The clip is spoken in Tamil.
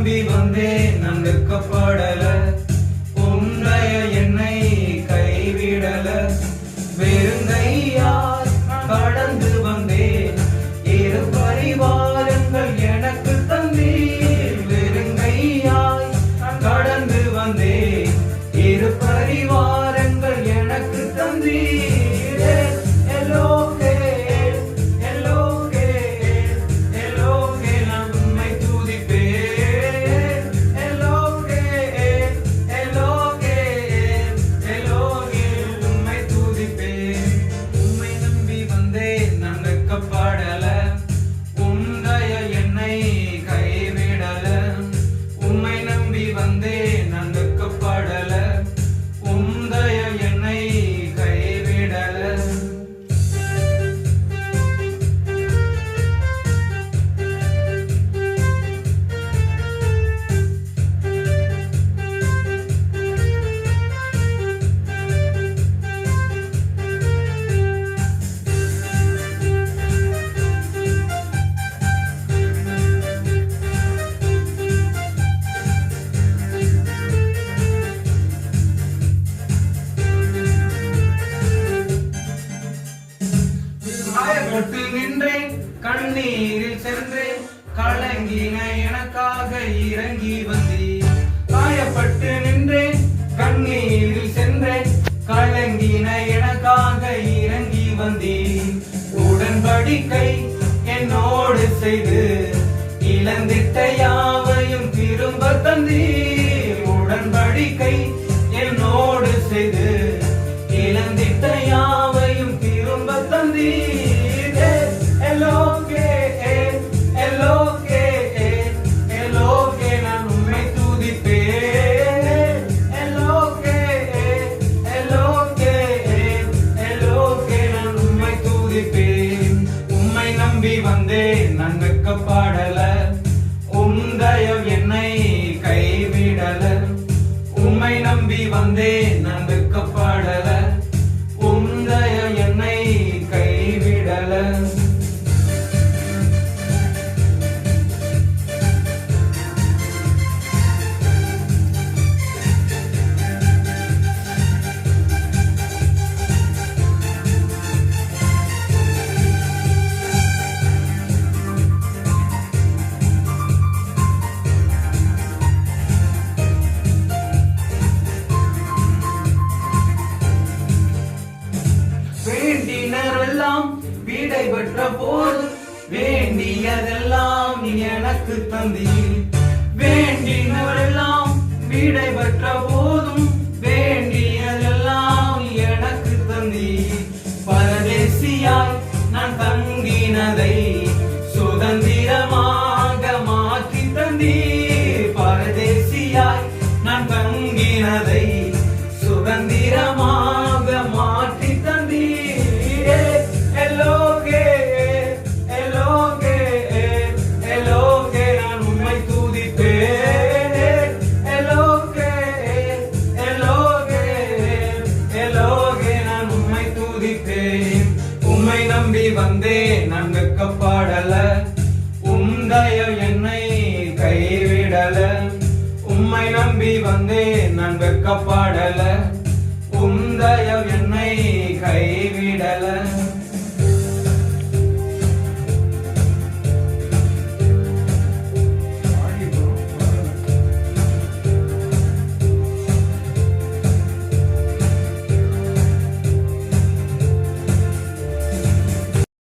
நம்பி வந்தேன் நான் வெட்கப்படல, உன்னைய என்னை கைவிடல. வெறுங்கையாய் கடந்து வந்தேன், இரு பரிவாரங்கள் எனக்கு தந்தீர். வெறுங்கையாய் கடந்து வந்தேன், இரு பரிவாரங்கள் எனக்கு தந்தீர். காயப்பட்டு நின்றேன், கண்ணீரில் சென்றேன், கலங்கின எனக்காக இறங்கி வந்தீர். காயப்பட்டு நின்றேன், கண்ணீரில் சென்றேன், கலங்கின எனக்காக இறங்கி வந்தீர். உடன்படிக்கை என்னோடு செய்து இழந்திட்ட யாவையும் திரும்ப தந்தீர். உடன்படிக்கை என்னோடு செய்து இழந்திட்ட யாவையும் திரும்ப தந்தீர். உம்மை நம்பி வந்தேன் நான் வெட்கப்படல, உந்தயம் என்னை கைவிடல. உம்மை நம்பி வந்தேன் நான் வெட்கப்படல, உந்தயம் என்னை கைவிடல. வேண்டினரெல்லாம் விடை பெற்ற போது வேண்டியதெல்லாம் நீ எனக்கு தந்தீர். வேண்டினரெல்லாம் விடை பெற்ற போதும் வேண்டியதெல்லாம் நீ எனக்கு தந்தீர். பரதேசியாய் நான் தங்கினதை சுதந்திரமாக மாற்றி தந்தீர். பரதேசியாய் நான் தங்கினதை சுதந்திரமாக மாற்றி தந்தீர். நான் உம்மை துதிப்பேன். நான் உம்மை துதிப்பேன். உம்மை நம்பி வந்தேன் நான் வெட்கப்படல, உந்தயம் என்னை கைவிடல. உம்மை நம்பி வந்தேன் நான் வெட்கப்படல, உந்தயம் என்னை